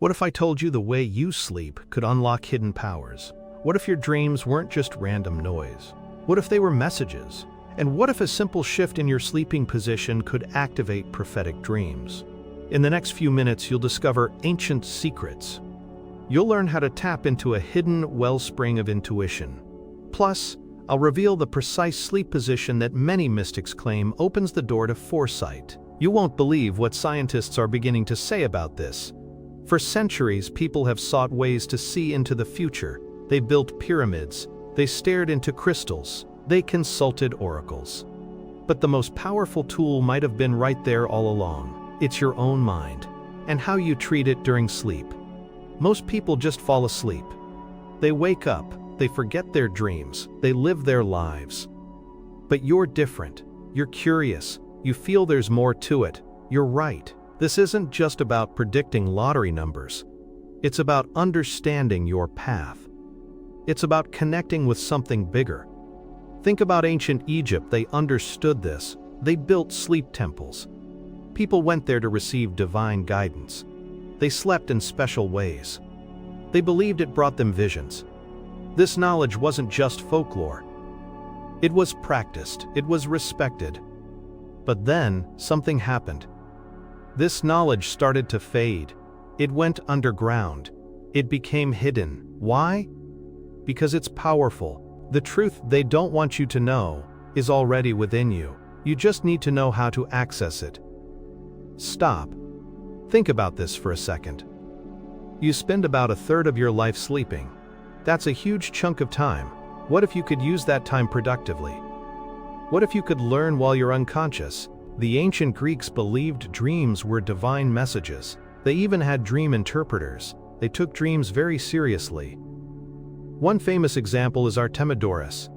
What if I told you the way you sleep could unlock hidden powers? What if your dreams weren't just random noise? What if they were messages? And what if a simple shift in your sleeping position could activate prophetic dreams? In the next few minutes, you'll discover ancient secrets. You'll learn how to tap into a hidden wellspring of intuition. Plus, I'll reveal the precise sleep position that many mystics claim opens the door to foresight. You won't believe what scientists are beginning to say about this. For centuries, people have sought ways to see into the future. They built pyramids, they stared into crystals, they consulted oracles. But the most powerful tool might have been right there all along. It's your own mind, and how you treat it during sleep. Most people just fall asleep. They wake up, they forget their dreams, they live their lives. But you're different. You're curious. You feel there's more to it. You're right. This isn't just about predicting lottery numbers. It's about understanding your path. It's about connecting with something bigger. Think about ancient Egypt. They understood this. They built sleep temples. People went there to receive divine guidance. They slept in special ways. They believed it brought them visions. This knowledge wasn't just folklore. It was practiced. It was respected. But then, something happened. This knowledge started to fade. It went underground. It became hidden. Why? Because it's powerful. The truth they don't want you to know is already within you. You just need to know how to access it. Stop. Think about this for a second. You spend about a third of your life sleeping. That's a huge chunk of time. What if you could use that time productively? What if you could learn while you're unconscious? The ancient Greeks believed dreams were divine messages. They even had dream interpreters. They took dreams very seriously. One famous example is Artemidorus.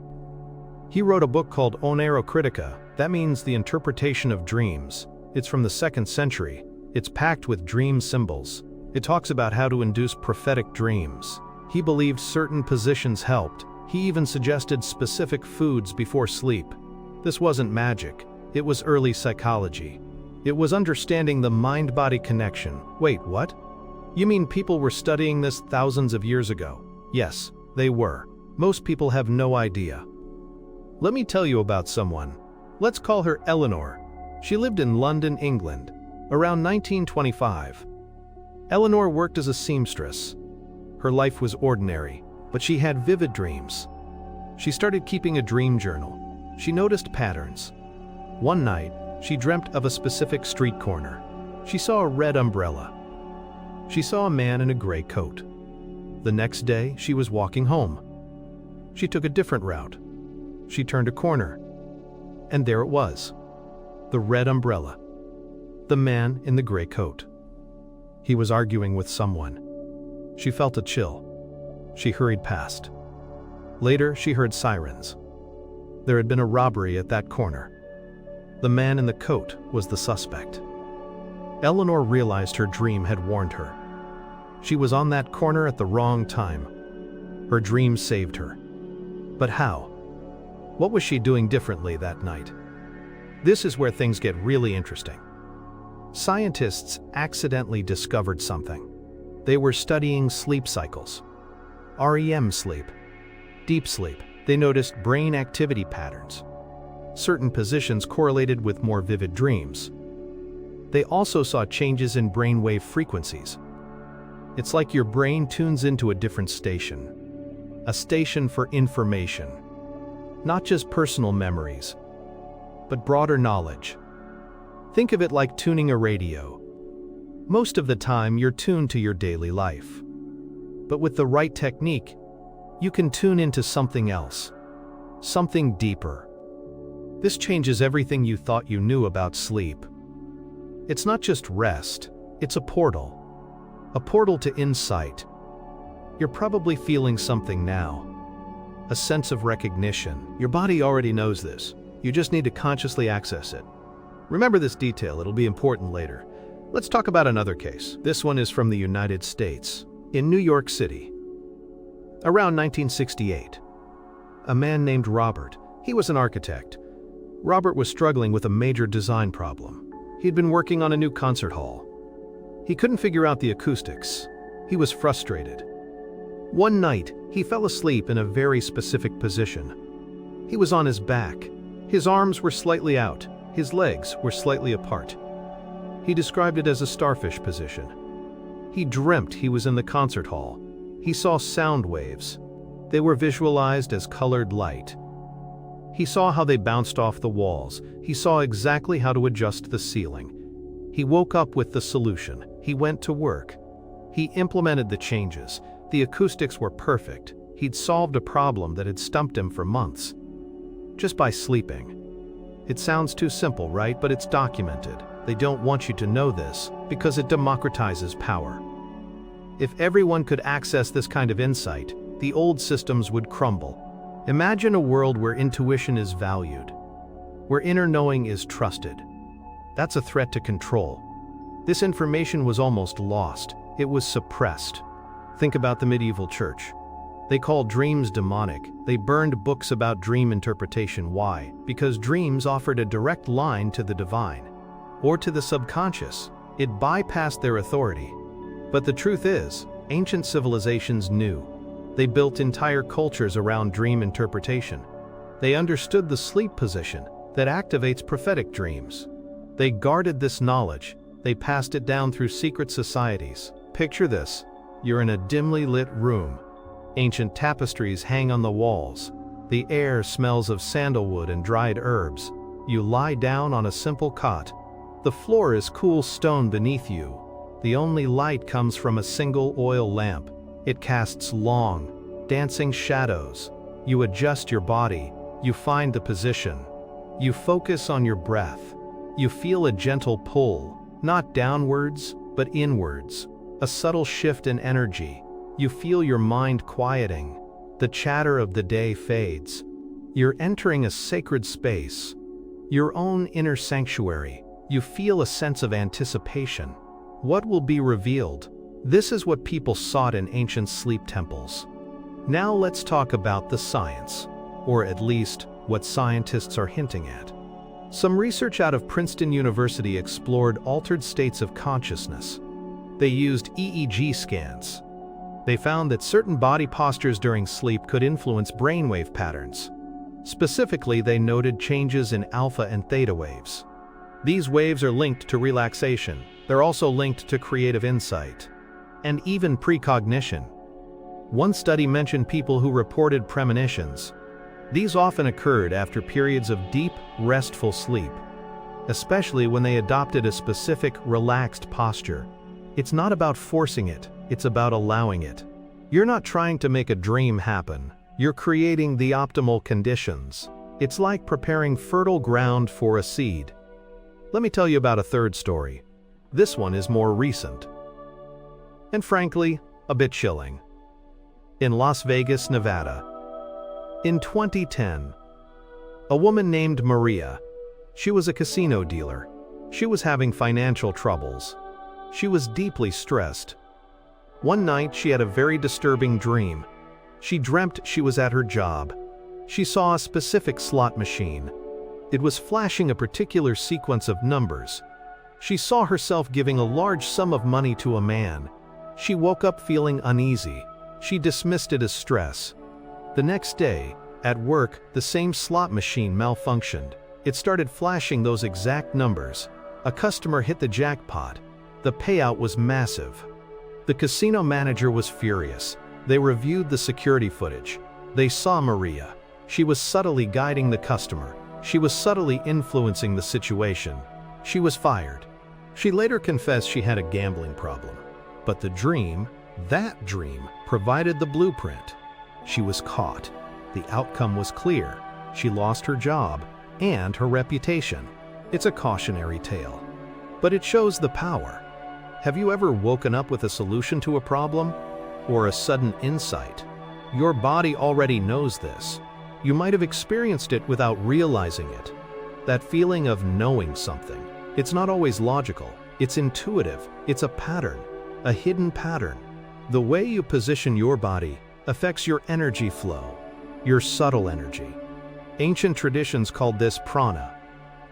He wrote a book called Onerocritica. That means the interpretation of dreams. It's from the 2nd century. It's packed with dream symbols. It talks about how to induce prophetic dreams. He believed certain positions helped. He even suggested specific foods before sleep. This wasn't magic. It was early psychology. It was understanding the mind-body connection. Wait, what? You mean people were studying this thousands of years ago? Yes, they were. Most people have no idea. Let me tell you about someone. Let's call her Eleanor. She lived in London, England, around 1925. Eleanor worked as a seamstress. Her life was ordinary, but she had vivid dreams. She started keeping a dream journal. She noticed patterns. One night, she dreamt of a specific street corner. She saw a red umbrella. She saw a man in a gray coat. The next day, she was walking home. She took a different route. She turned a corner. And there it was. The red umbrella. The man in the gray coat. He was arguing with someone. She felt a chill. She hurried past. Later, she heard sirens. There had been a robbery at that corner. The man in the coat was the suspect. Eleanor realized her dream had warned her. She was on that corner at the wrong time. Her dream saved her. But how? What was she doing differently that night? This is where things get really interesting. Scientists accidentally discovered something. They were studying sleep cycles. REM sleep, deep sleep. They noticed brain activity patterns. Certain positions correlated with more vivid dreams. They also saw changes in brainwave frequencies. It's like your brain tunes into a different station. A station for information. Not just personal memories, but broader knowledge. Think of it like tuning a radio. Most of the time, you're tuned to your daily life. But with the right technique, you can tune into something else. Something deeper. This changes everything you thought you knew about sleep. It's not just rest, it's a portal. A portal to insight. You're probably feeling something now. A sense of recognition. Your body already knows this. You just need to consciously access it. Remember this detail, it'll be important later. Let's talk about another case. This one is from the United States, in New York City. Around 1968, a man named Robert, he was an architect. Robert was struggling with a major design problem. He'd been working on a new concert hall. He couldn't figure out the acoustics. He was frustrated. One night, he fell asleep in a very specific position. He was on his back. His arms were slightly out. His legs were slightly apart. He described it as a starfish position. He dreamt he was in the concert hall. He saw sound waves. They were visualized as colored light. He saw how they bounced off the walls. He saw exactly how to adjust the ceiling. He woke up with the solution. He went to work. He implemented the changes. The acoustics were perfect. He'd solved a problem that had stumped him for months. Just by sleeping. It sounds too simple, right? But it's documented. They don't want you to know this because it democratizes power. If everyone could access this kind of insight, the old systems would crumble. Imagine a world where intuition is valued, where inner knowing is trusted. That's a threat to control. This information was almost lost. It was suppressed. Think about the medieval church. They called dreams demonic. They burned books about dream interpretation. Why? Because dreams offered a direct line to the divine, or to the subconscious. It bypassed their authority. But the truth is, ancient civilizations knew. They built entire cultures around dream interpretation. They understood the sleep position that activates prophetic dreams. They guarded this knowledge. They passed it down through secret societies. Picture this. You're in a dimly lit room. Ancient tapestries hang on the walls. The air smells of sandalwood and dried herbs. You lie down on a simple cot. The floor is cool stone beneath you. The only light comes from a single oil lamp. It casts long, dancing shadows. You adjust your body. You find the position. You focus on your breath. You feel a gentle pull, not downwards, but inwards. A subtle shift in energy. You feel your mind quieting. The chatter of the day fades. You're entering a sacred space, your own inner sanctuary. You feel a sense of anticipation. What will be revealed? This is what people sought in ancient sleep temples. Now let's talk about the science, or at least what scientists are hinting at. Some research out of Princeton University explored altered states of consciousness. They used EEG scans. They found that certain body postures during sleep could influence brainwave patterns. Specifically, they noted changes in alpha and theta waves. These waves are linked to relaxation. They're also linked to creative insight, and even precognition. One study mentioned people who reported premonitions. These often occurred after periods of deep, restful sleep, especially when they adopted a specific, relaxed posture. It's not about forcing it, it's about allowing it. You're not trying to make a dream happen. You're creating the optimal conditions. It's like preparing fertile ground for a seed. Let me tell you about a third story. This one is more recent, and frankly, a bit chilling. In Las Vegas, Nevada. In 2010, a woman named Maria. She was a casino dealer. She was having financial troubles. She was deeply stressed. One night, she had a very disturbing dream. She dreamt she was at her job. She saw a specific slot machine. It was flashing a particular sequence of numbers. She saw herself giving a large sum of money to a man. She woke up feeling uneasy. She dismissed it as stress. The next day, at work, the same slot machine malfunctioned. It started flashing those exact numbers. A customer hit the jackpot. The payout was massive. The casino manager was furious. They reviewed the security footage. They saw Maria. She was subtly guiding the customer. She was subtly influencing the situation. She was fired. She later confessed she had a gambling problem. But the dream, that dream, provided the blueprint. She was caught. The outcome was clear. She lost her job and her reputation. It's a cautionary tale, but it shows the power. Have you ever woken up with a solution to a problem or a sudden insight? Your body already knows this. You might have experienced it without realizing it. That feeling of knowing something. It's not always logical. It's intuitive. It's a pattern, a hidden pattern. The way you position your body affects your energy flow, your subtle energy. Ancient traditions called this prana,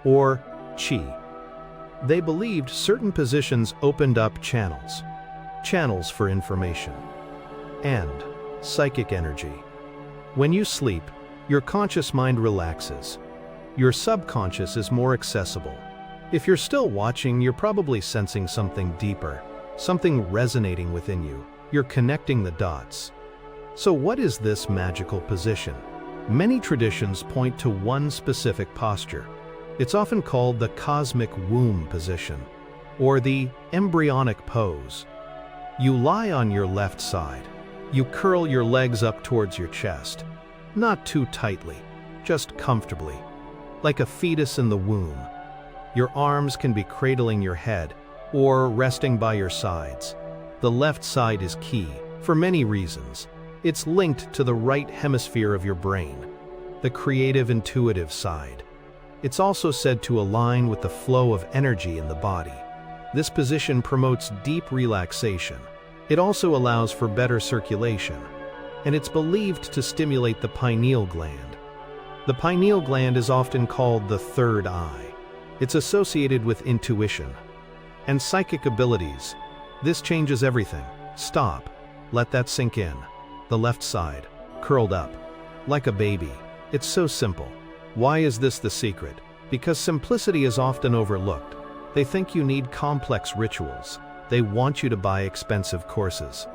or chi. They believed certain positions opened up channels. channels for information, and psychic energy. When you sleep, your conscious mind relaxes. Your subconscious is more accessible. If you're still watching, you're probably sensing something deeper, something resonating within you. You're connecting the dots. So what is this magical position? Many traditions point to one specific posture. It's often called the cosmic womb position, or the embryonic pose. You lie on your left side. You curl your legs up towards your chest. Not too tightly, just comfortably, like a fetus in the womb. Your arms can be cradling your head or resting by your sides. The left side is key for many reasons. It's linked to the right hemisphere of your brain, the creative, intuitive side. It's also said to align with the flow of energy in the body. This position promotes deep relaxation. It also allows for better circulation, and it's believed to stimulate the pineal gland. The pineal gland is often called the third eye. It's associated with intuition and psychic abilities. This changes everything. Stop. Let that sink in. The left side, curled up, like a baby. It's so simple. Why is this the secret? Because simplicity is often overlooked. They think you need complex rituals. They want you to buy expensive courses.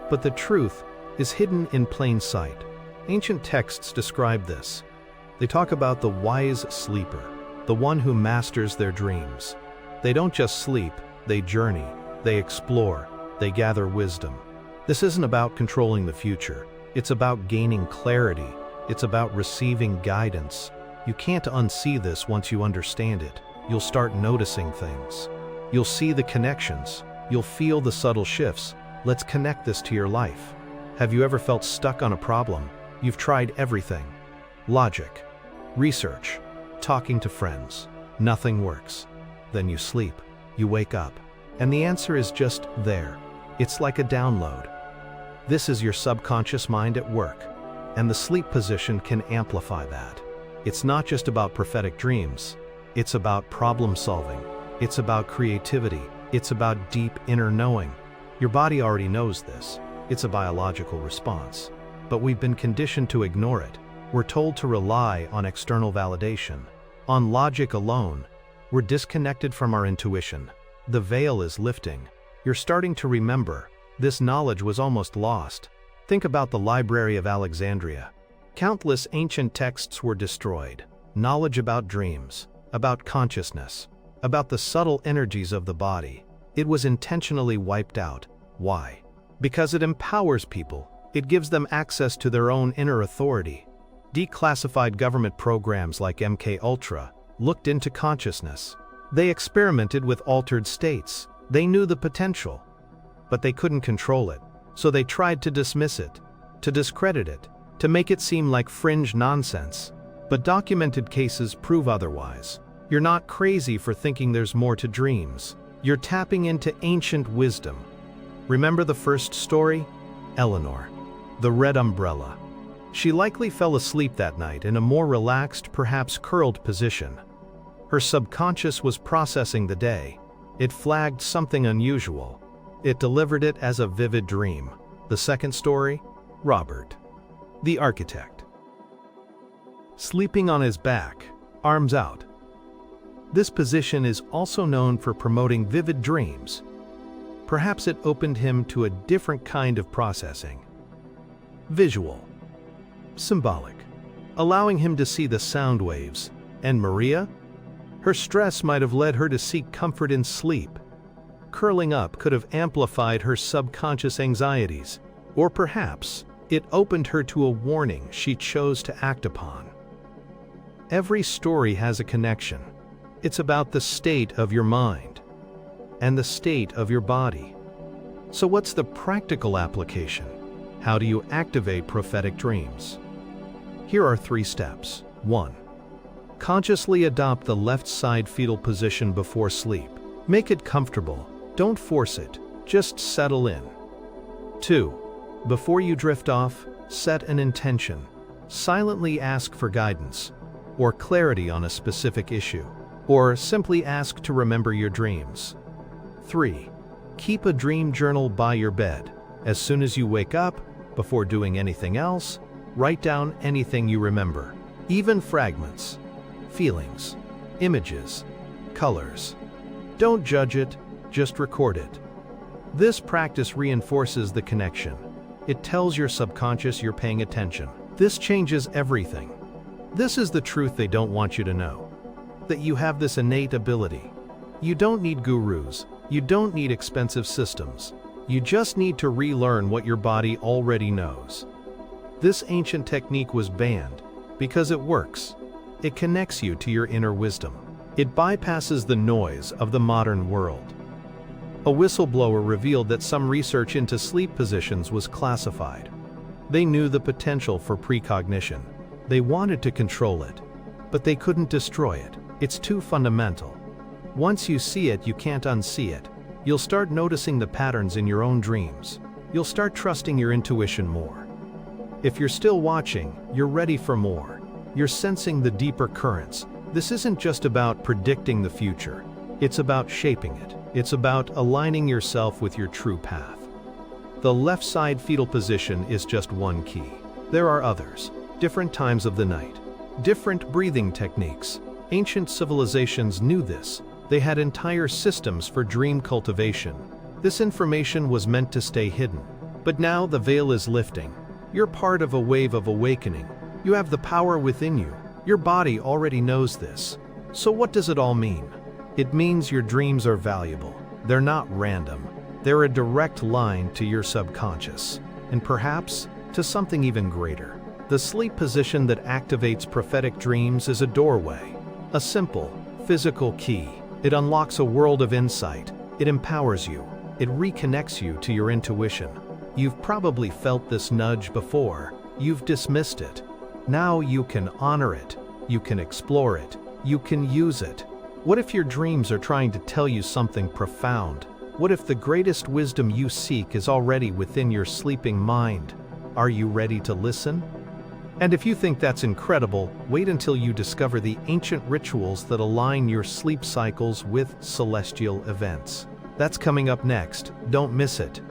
But the truth is hidden in plain sight. Ancient texts describe this. They talk about the wise sleeper, the one who masters their dreams. They don't just sleep, they journey, they explore, they gather wisdom. This isn't about controlling the future. It's about gaining clarity. It's about receiving guidance. You can't unsee this once you understand it. You'll start noticing things. You'll see the connections. You'll feel the subtle shifts. Let's connect this to your life. Have you ever felt stuck on a problem? You've tried everything. Logic, research, talking to friends. Nothing works. Then you sleep. You wake up. And the answer is just there. It's like a download. This is your subconscious mind at work. And the sleep position can amplify that. It's not just about prophetic dreams. It's about problem solving. It's about creativity. It's about deep inner knowing. Your body already knows this. It's a biological response. But we've been conditioned to ignore it. We're told to rely on external validation. On logic alone. We're disconnected from our intuition. The veil is lifting. You're starting to remember. This knowledge was almost lost. Think about the Library of Alexandria. Countless ancient texts were destroyed. Knowledge about dreams, about consciousness, about the subtle energies of the body. It was intentionally wiped out. Why? Because it empowers people. It gives them access to their own inner authority. Declassified government programs like MK Ultra looked into consciousness. They experimented with altered states. They knew the potential, but they couldn't control it. So they tried to dismiss it, to discredit it, to make it seem like fringe nonsense. But documented cases prove otherwise. You're not crazy for thinking there's more to dreams. You're tapping into ancient wisdom. Remember the first story? Eleanor, the red umbrella. She likely fell asleep that night in a more relaxed, perhaps curled position. Her subconscious was processing the day. It flagged something unusual. It delivered it as a vivid dream. The second story? Robert, the architect. Sleeping on his back, arms out. This position is also known for promoting vivid dreams. Perhaps it opened him to a different kind of processing. Visual, symbolic, allowing him to see the sound waves. And Maria? Her stress might have led her to seek comfort in sleep. Curling up could have amplified her subconscious anxieties. Or perhaps it opened her to a warning she chose to act upon. Every story has a connection. It's about the state of your mind and the state of your body. So what's the practical application? How do you activate prophetic dreams? Here are 3 steps. 1. Consciously adopt the left side fetal position before sleep. Make it comfortable. Don't force it. Just settle in. 2. Before you drift off, set an intention. Silently ask for guidance or clarity on a specific issue, or simply ask to remember your dreams. 3. Keep a dream journal by your bed. As soon as you wake up, before doing anything else, write down anything you remember, even fragments, feelings, images, colors. Don't judge it, just record it. This practice reinforces the connection. It tells your subconscious you're paying attention. This changes everything. This is the truth they don't want you to know. That you have this innate ability. You don't need gurus. You don't need expensive systems. You just need to relearn what your body already knows. This ancient technique was banned because it works. It connects you to your inner wisdom. It bypasses the noise of the modern world. A whistleblower revealed that some research into sleep positions was classified. They knew the potential for precognition. They wanted to control it, but they couldn't destroy it. It's too fundamental. Once you see it, you can't unsee it. You'll start noticing the patterns in your own dreams. You'll start trusting your intuition more. If you're still watching, you're ready for more. You're sensing the deeper currents. This isn't just about predicting the future. It's about shaping it. It's about aligning yourself with your true path. The left side fetal position is just one key. There are others. Different times of the night. Different breathing techniques. Ancient civilizations knew this. They had entire systems for dream cultivation. This information was meant to stay hidden. But now the veil is lifting. You're part of a wave of awakening. You have the power within you. Your body already knows this. So what does it all mean? It means your dreams are valuable. They're not random. They're a direct line to your subconscious, and perhaps to something even greater. The sleep position that activates prophetic dreams is a doorway, a simple, physical key. It unlocks a world of insight. It empowers you. It reconnects you to your intuition. You've probably felt this nudge before. You've dismissed it. Now you can honor it. You can explore it. You can use it. What if your dreams are trying to tell you something profound? What if the greatest wisdom you seek is already within your sleeping mind? Are you ready to listen? And if you think that's incredible, wait until you discover the ancient rituals that align your sleep cycles with celestial events. That's coming up next. Don't miss it.